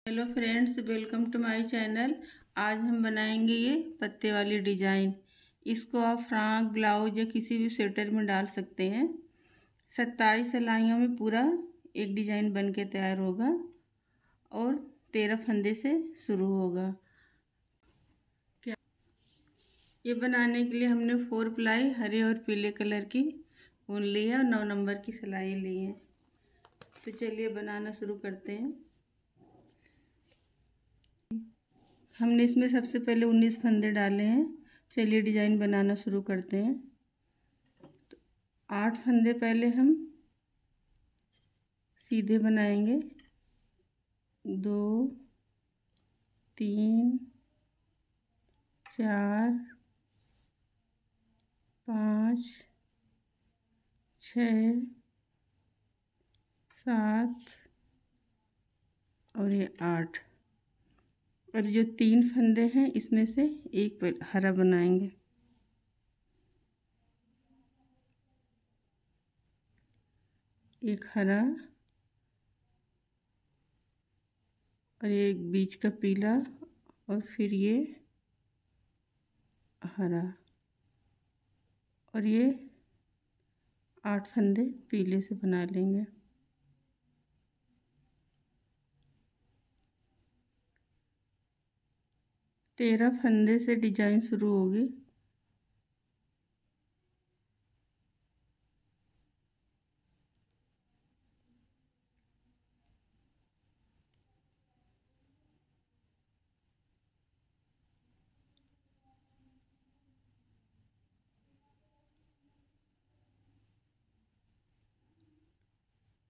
Hello friends, welcome to my channel. आज हम बनाएंगे ये पत्ते वाली डिज़ाइन। इसको आप फ्रॉक, ब्लाउज या किसी भी स्वेटर में डाल सकते हैं। 27 सिलाइयों में पूरा एक डिज़ाइन बन के तैयार होगा और 13 फंदे से शुरू होगा। ये बनाने के लिए हमने 4 प्लाई हरे और पीले कलर की ऊन ली है और 9 नंबर की सिलाई ली है। तो चलिए बनाना शुरू करते हैं। हमने इसमें सबसे पहले 19 फंदे डाले हैं। चलिए डिज़ाइन बनाना शुरू करते हैं। तो 8 फंदे पहले हम सीधे बनाएंगे। 2 3 4 5 6 7 और ये 8। और जो 3 फंदे हैं इसमें से एक हरा बनाएंगे। एक हरा और एक बीच का पीला और फिर ये हरा और ये 8 फंदे पीले से बना लेंगे। तेरह फंदे से डिजाइन शुरू होगी।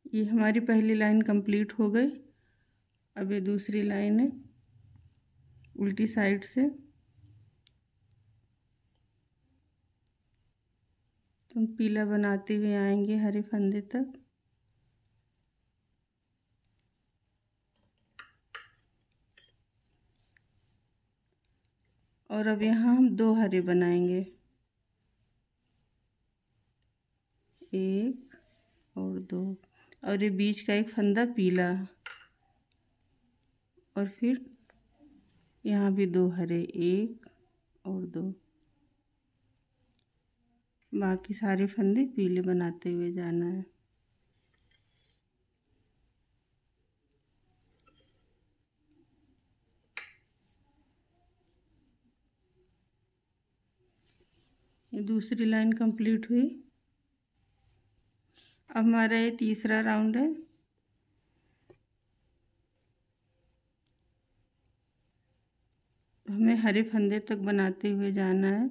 ये हमारी पहली लाइन कंप्लीट हो गई। अब ये दूसरी लाइन है उल्टी साइड से। तो हम पीला बनाते हुए आएंगे हरे फंदे तक। और अब यहाँ हम 2 हरे बनाएंगे, एक और 2। और ये बीच का एक फंदा पीला और फिर यहाँ भी 2 हरे, एक और 2। बाकी सारे फंदे पीले बनाते हुए जाना है। ये दूसरी लाइन कंप्लीट हुई। अब हमारा ये तीसरा राउंड है। हमें हरे फंदे तक बनाते हुए जाना है।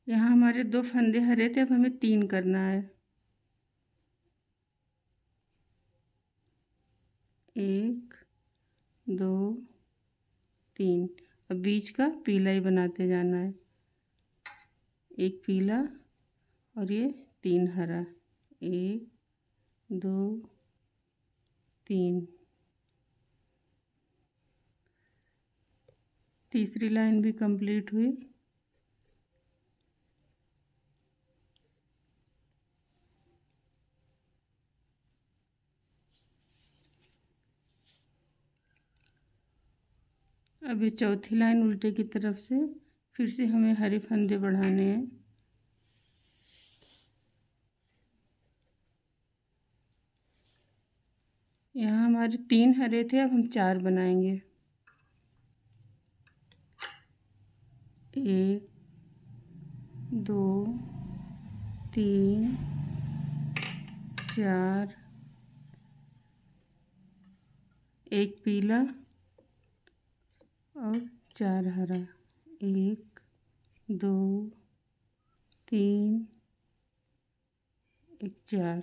यहाँ हमारे 2 फंदे हरे थे, अब हमें 3 करना है। 1 2 3। अब बीच का पीला ही बनाते जाना है। एक पीला और ये 3 हरा, 1 2 3। तीसरी लाइन भी कंप्लीट हुई। अब ये चौथी लाइन उल्टे की तरफ से फिर से हमें हरे फंदे बढ़ाने हैं। यहाँ हमारे 3 हरे थे, अब हम 4 बनाएंगे। 1 2 3 4। एक पीला और 4 हरा, 1 2 3 एक 4।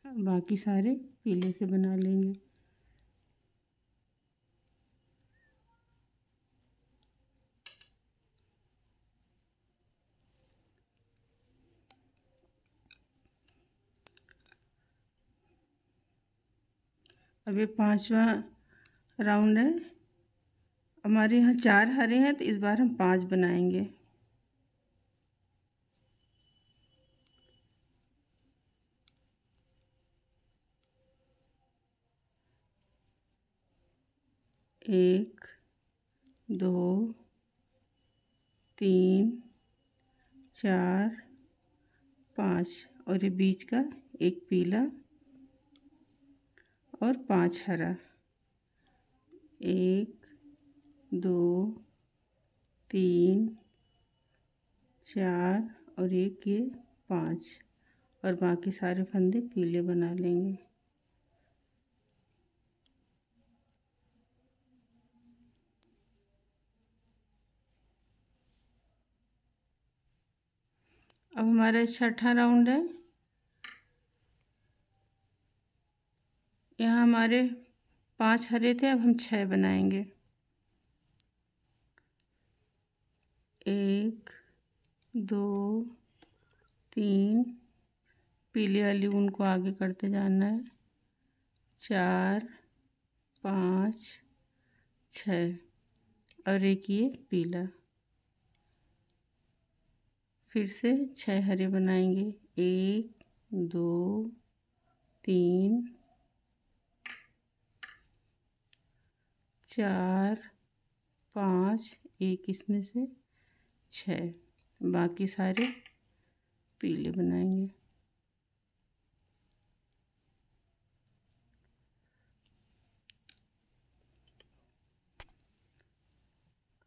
बाकी सारे पीले से बना लेंगे। अब ये 5वां राउंड है। हमारे यहाँ 4 हरे हैं तो इस बार हम 5 बनाएंगे। 1 2 3 4 5 और ये बीच का एक पीला और 5 हरा। 1 2 3 4 और एक ये 5 और बाकी सारे फंदे पीले बना लेंगे। अब हमारा छठा राउंड है। यहाँ हमारे 5 हरे थे, अब हम 6 बनाएंगे। 1 2 3 पीले वाली ऊन को आगे करते जाना है। 4 5 6 और एक ये पीला। फिर से 6 हरे बनाएंगे। 1 2 3 4 5 एक इसमें से 6 बाकी सारे पीले बनाएंगे।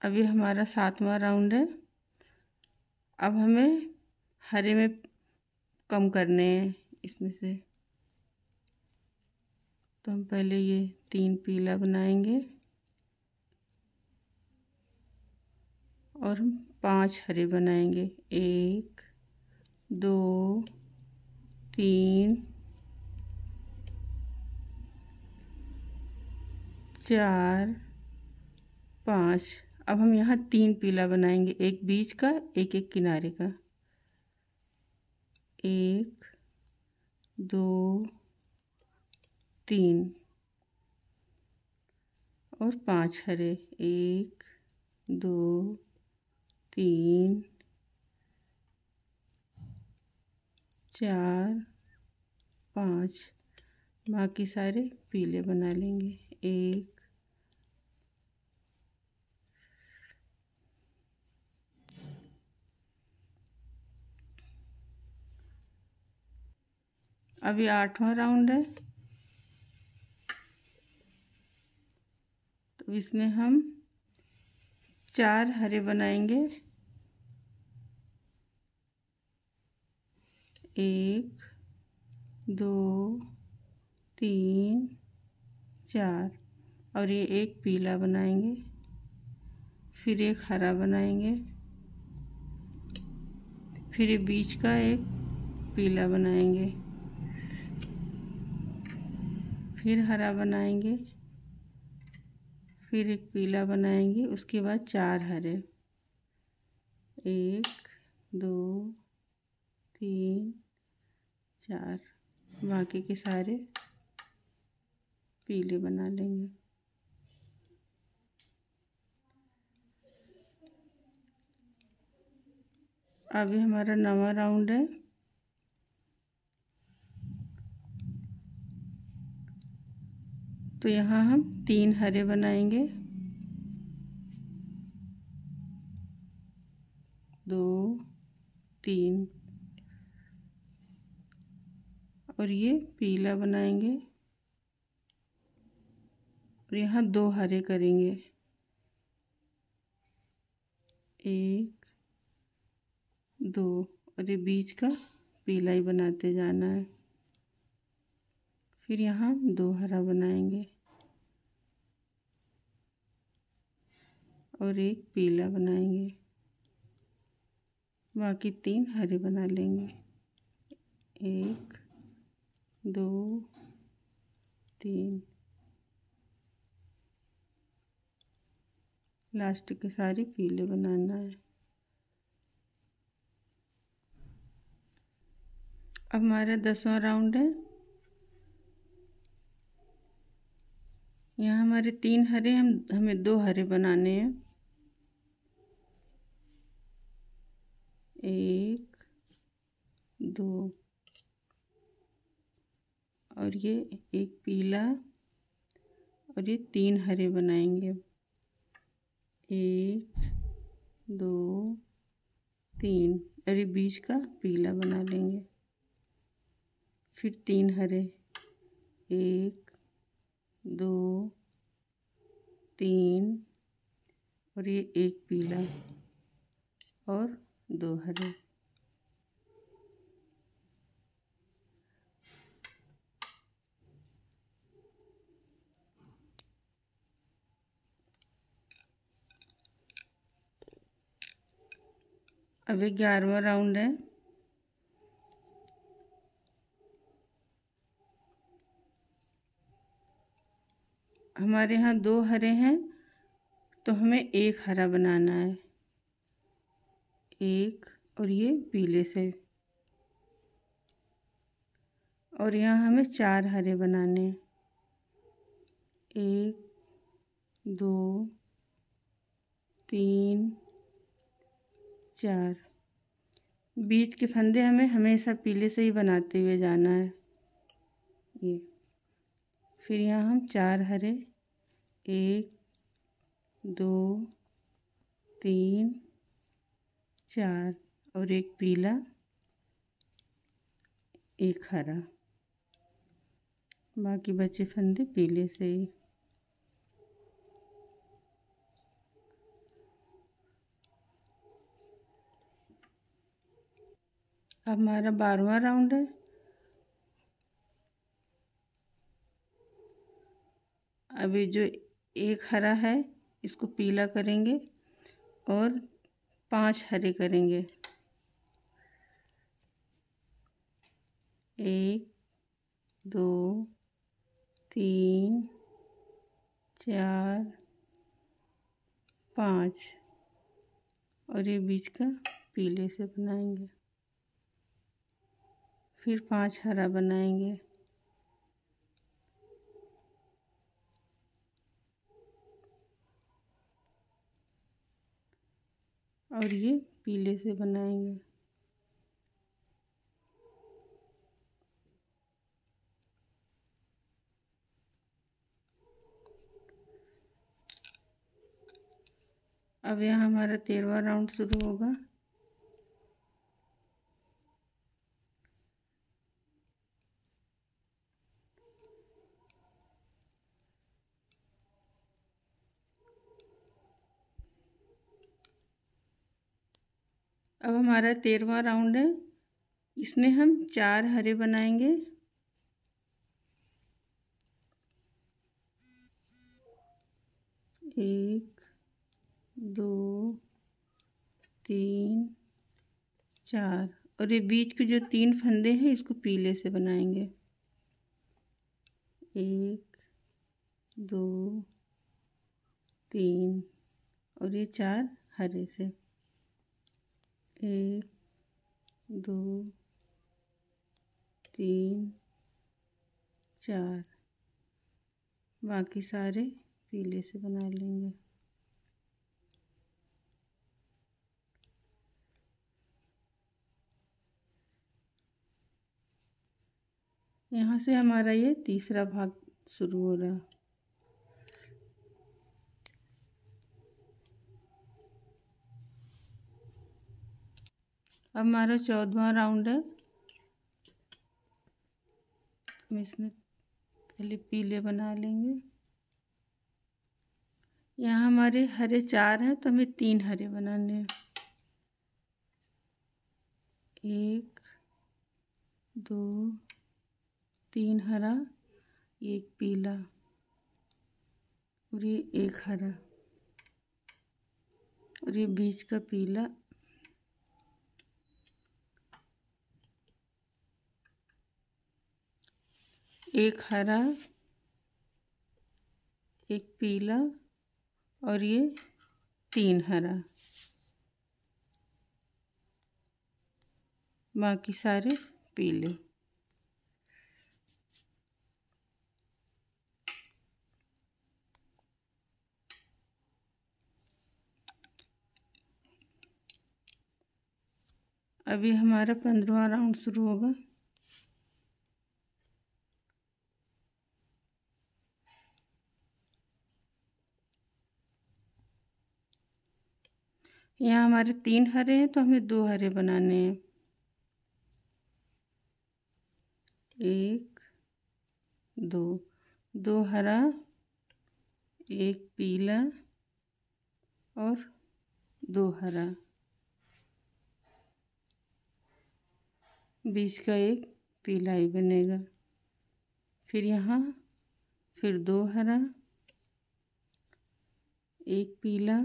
अब ये हमारा 7वां राउंड है। अब हमें हरे में कम करने हैं इसमें से, तो हम पहले ये 3 पीला बनाएंगे और हम 5 हरे बनाएंगे। 1 2 3 4 5। अब हम यहाँ 3 पीला बनाएंगे, एक बीच का एक एक किनारे का। 1 2 3 और 5 हरे। 1 2 3 4 5 बाकी सारे पीले बना लेंगे। 1 अब ये 8वां राउंड है। तो इसमें हम 4 हरे बनाएंगे। 1 2 3 4 और ये एक पीला बनाएंगे। फिर एक हरा बनाएंगे। फिर ये बीच का एक पीला बनाएंगे। फिर हरा बनाएंगे। फिर एक पीला बनाएंगे। उसके बाद 4 हरे। 1 2 3 4 बाकी के सारे पीले बना लेंगे। अभी हमारा 9वां राउंड है। तो यहाँ हम 3 हरे बनाएंगे। 2 3 और ये पीला बनाएंगे और यहाँ 2 हरे करेंगे। 1 2 और ये बीच का पीला ही बनाते जाना है। फिर यहाँ 2 हरा बनाएंगे और एक पीला बनाएंगे। बाकी 3 हरे बना लेंगे। 1 2 3 लास्ट के सारे पीले बनाना है। अब हमारा 10वां राउंड है। यहाँ हमारे 3 हरे, हमें 2 हरे बनाने हैं। 1 2 और ये एक पीला और ये 3 हरे बनाएंगे। 1 2 3 और ये बीच का पीला बना लेंगे। फिर 3 हरे, 1 2 3 और ये 1 पीला और 2 हरे। अब 11वां राउंड है। हमारे यहाँ 2 हरे हैं तो हमें 1 हरा बनाना है। 1 और ये पीले से, और यहाँ हमें 4 हरे बनाने हैं। 1 2 3 4। बीच के फंदे हमें हमेशा पीले से ही बनाते हुए जाना है। ये फिर यहाँ हम 4 हरे, 1 2 3 4 और 1 पीला, 1 हरा। बाकी बचे फंदे पीले से ही। अब हमारा 12वां राउंड है। अभी जो 1 हरा है इसको पीला करेंगे और 5 हरे करेंगे। 1 2 3 4 5 और ये बीच का पीले से बनाएंगे। फिर 5 हरा बनाएंगे। और ये पीले से बनाएंगे। अब यहाँ हमारा 13वां राउंड शुरू होगा। अब हमारा 13वां राउंड है। इसमें हम 4 हरे बनाएंगे। 1 2 3 4 और ये बीच के जो 3 फंदे हैं इसको पीले से बनाएंगे। 1 2 3 और ये 4 हरे से। 1 2 3 4 बाकी सारे पीले से बना लेंगे। यहाँ से हमारा ये तीसरा भाग शुरू हो रहा। अब हमारा 14वां राउंड है। हम इसमें पहले पीले बना लेंगे। यहाँ हमारे हरे 4 हैं तो हमें 3 हरे बनाने हैं। 1 2 3 हरा, 1 पीला और ये 1 हरा और ये बीच का पीला, 1 हरा, 1 पीला और ये 3 हरा। बाकी सारे पीले। अभी हमारा 15वां राउंड शुरू होगा। यहाँ हमारे 3 हरे हैं तो हमें 2 हरे बनाने हैं। 1 2 2 हरा, 1 पीला और 2 हरा, बीच का एक पीला ही बनेगा। फिर यहाँ फिर 2 हरा, 1 पीला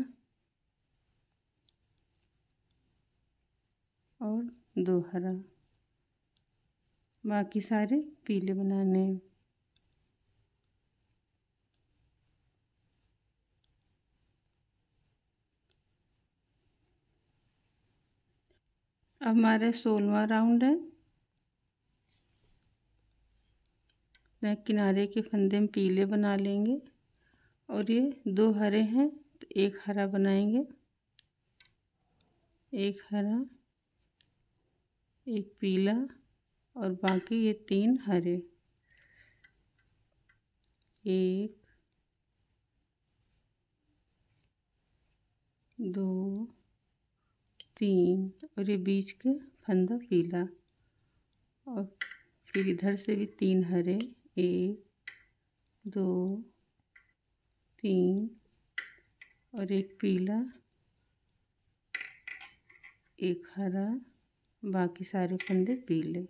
और 2 हरा, बाकी सारे पीले बनाने हैं। अब हमारा 16वां राउंड है। किनारे के फंदे में पीले बना लेंगे और ये 2 हरे हैं तो 1 हरा बनाएंगे, 1 हरा, 1 पीला और बाकी ये 3 हरे। 1 2 3 और ये बीच का फंदा पीला और फिर इधर से भी 3 हरे, 1 2 3 और 1 पीला, 1 हरा, बाकी सारे फंदे पीले।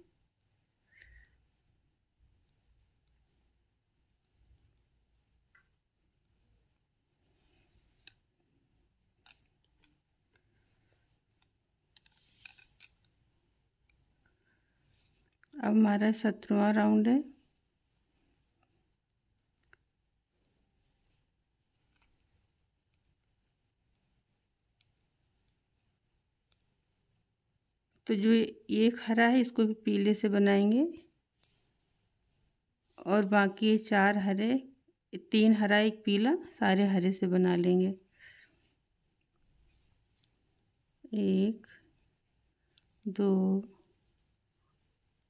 अब हमारा 17वां राउंड है। तो जो एक हरा है इसको भी पीले से बनाएंगे और बाकी ये 4 हरे, 3 हरा 1 पीला सारे हरे से बना लेंगे। 1 2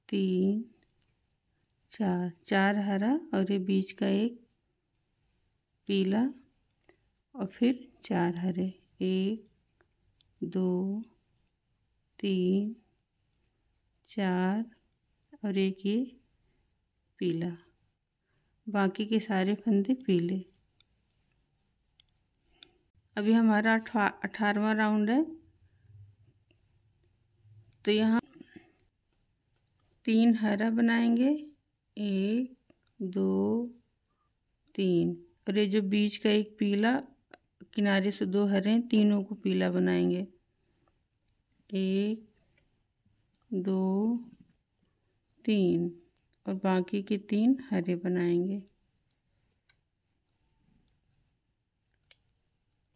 3 4 4 हरा और ये बीच का एक पीला और फिर 4 हरे, 1 2 3 4 और एक ये पीला, बाकी के सारे फंदे पीले। अभी हमारा 18वां राउंड है। तो यहाँ 3 हरा बनाएंगे, 1 2 3 और ये जो बीच का एक पीला, किनारे से 2 हरे हैं, तीनों को पीला बनाएंगे। 1 2 3 और बाकी के 3 हरे बनाएंगे।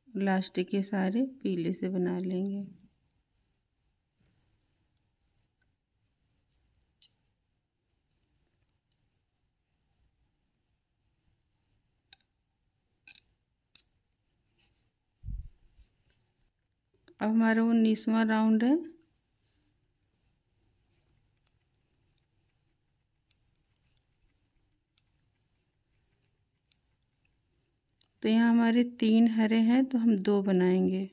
लास्ट के सारे पीले से बना लेंगे। अब हमारा 19वां राउंड है। तो यहाँ हमारे 3 हरे हैं तो हम 2 बनाएंगे,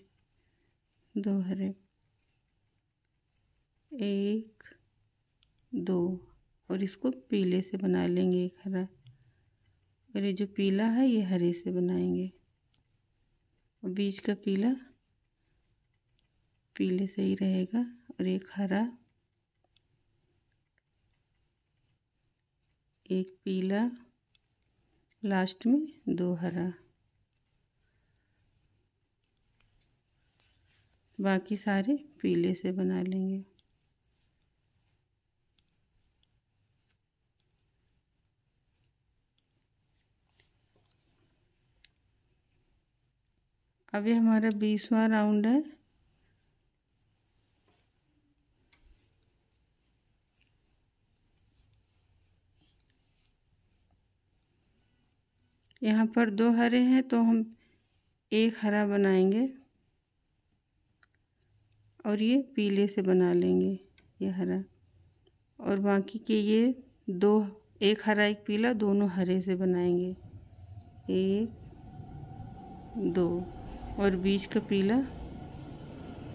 2 हरे, 1 2 और इसको पीले से बना लेंगे 1 हरा और ये जो पीला है ये हरे से बनाएंगे और बीच का पीला पीले से ही रहेगा और 1 हरा, 1 पीला, लास्ट में 2 हरा, बाकी सारे पीले से बना लेंगे। अभी हमारा 20वां राउंड है। यहाँ पर 2 हरे हैं तो हम 1 हरा बनाएंगे और ये पीले से बना लेंगे, ये हरा और बाकी के ये 2, 1 हरा 1 पीला दोनों हरे से बनाएंगे, 1 2 और बीच का पीला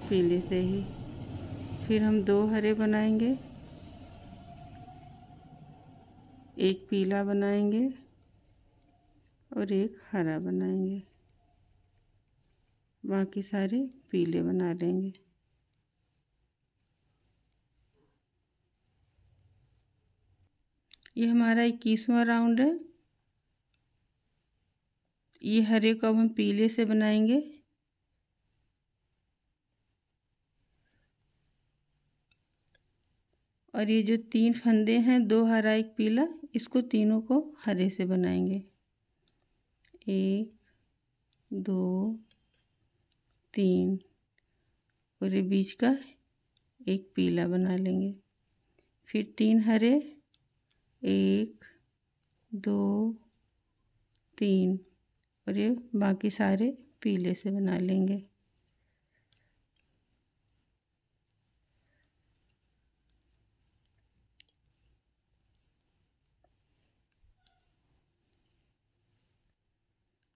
पीले से ही। फिर हम 2 हरे बनाएंगे, एक पीला बनाएंगे और एक हरा बनाएंगे। बाकी सारे पीले बना लेंगे। ये हमारा 21वां राउंड है। ये हरे को अब हम पीले से बनाएंगे। और ये जो 3 फंदे हैं, 2 हरा एक पीला, इसको तीनों को हरे से बनाएंगे। 1 2 3 और ये बीच का एक पीला बना लेंगे। फिर 3 हरे, 1 2 3 और ये बाकी सारे पीले से बना लेंगे।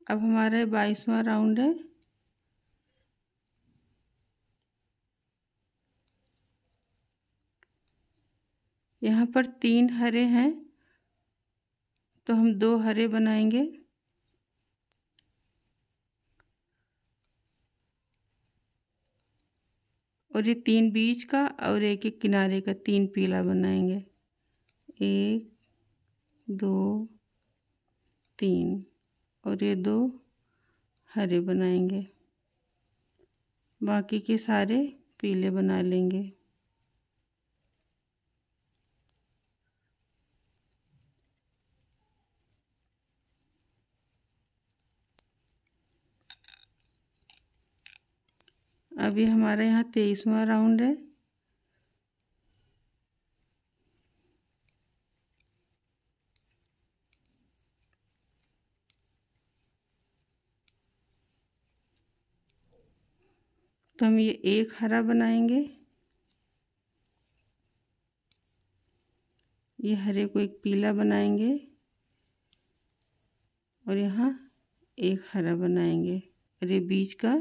अब हमारा 22वां राउंड है। यहाँ पर 3 हरे हैं तो हम 2 हरे बनाएंगे और ये 3 बीच का और एक एक किनारे का 3 पीला बनाएंगे। 1 2 3 और ये 2 हरे बनाएंगे। बाकी के सारे पीले बना लेंगे। अभी हमारा यहाँ 23वां राउंड है। तो हम ये एक हरा बनाएंगे, ये हरे को एक पीला बनाएंगे और यहाँ एक हरा बनाएंगे और ये बीच का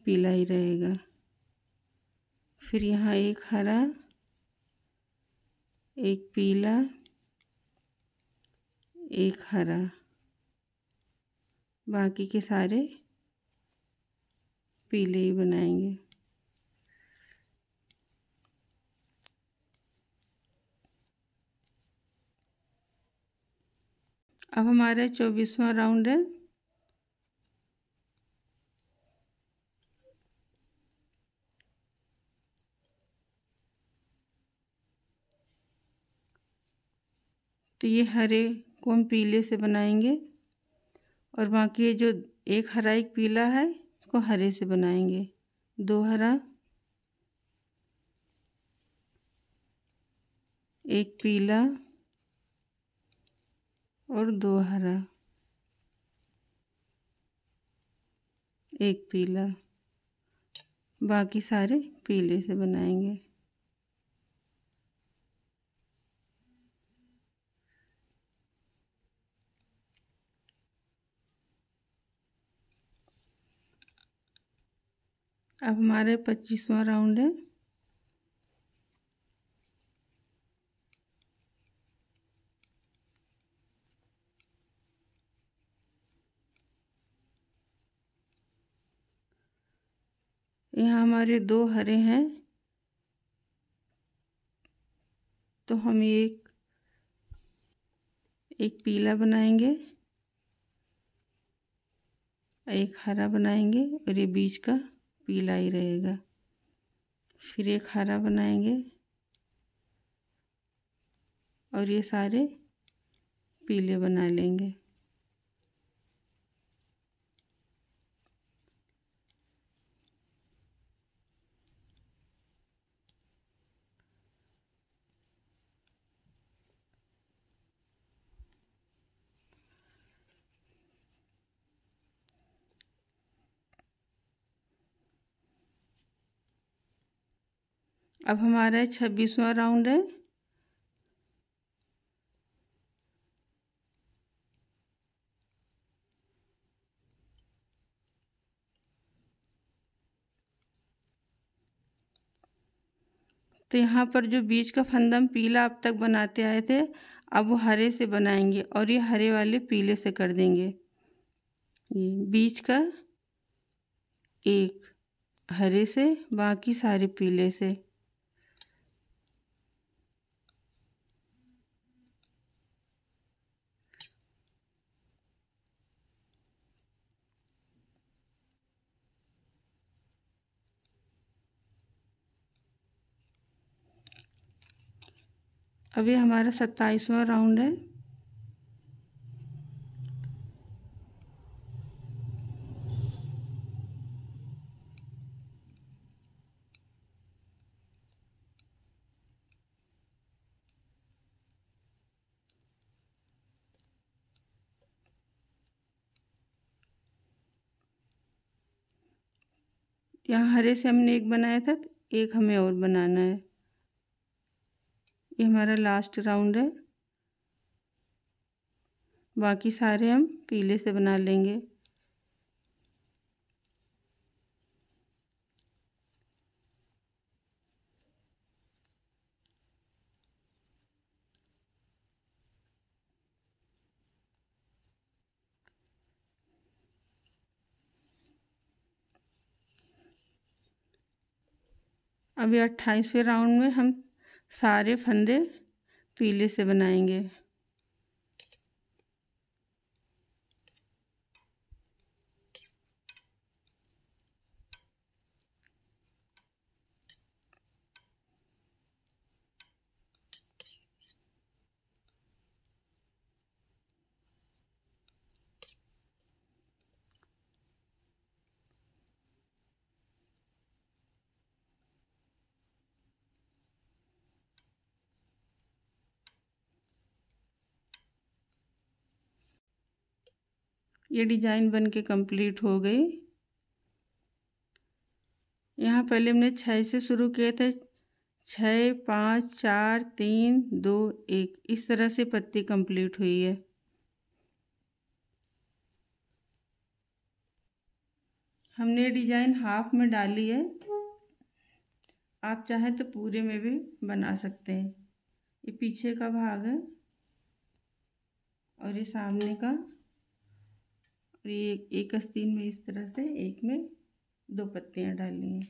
पीला ही रहेगा। फिर यहाँ एक हरा, एक पीला, एक हरा, बाकी के सारे पीले ही बनाएंगे। अब हमारा 24वां राउंड है। तो ये हरे को हम पीले से बनाएंगे और बाकी ये जो एक हरा एक पीला है इसको हरे से बनाएंगे। 2 हरा, एक पीला और 2 हरा, एक पीला, बाकी सारे पीले से बनाएंगे। अब हमारे 25वां राउंड है। यहाँ हमारे 2 हरे हैं तो हम एक पीला बनाएंगे, एक हरा बनाएंगे और ये बीच का पीला ही रहेगा। फिर एक हरा बनाएंगे और ये सारे पीले बना लेंगे। अब हमारा 26वां राउंड है। तो यहाँ पर जो बीच का फंदा हम पीला अब तक बनाते आए थे, अब वो हरे से बनाएंगे और ये हरे वाले पीले से कर देंगे। ये बीच का एक हरे से, बाकी सारे पीले से। अभी हमारा 27वां राउंड है। यहाँ हरे से हमने एक बनाया था, एक हमें और बनाना है। ये हमारा लास्ट राउंड है, बाकी सारे हम पीले से बना लेंगे। अभी 28वें राउंड में हम सारे फंदे पीले से बनाएंगे। ये डिजाइन बन के कंप्लीट हो गई। यहाँ पहले हमने 6 से शुरू किए थे, 6 5 4 3 2 1, इस तरह से पत्ती कंप्लीट हुई है। हमने डिजाइन हाफ में डाली है, आप चाहें तो पूरे में भी बना सकते हैं। ये पीछे का भाग है और ये सामने का, और ये एक आस्तीन में इस तरह से एक में 2 पत्तियां डाली हैं।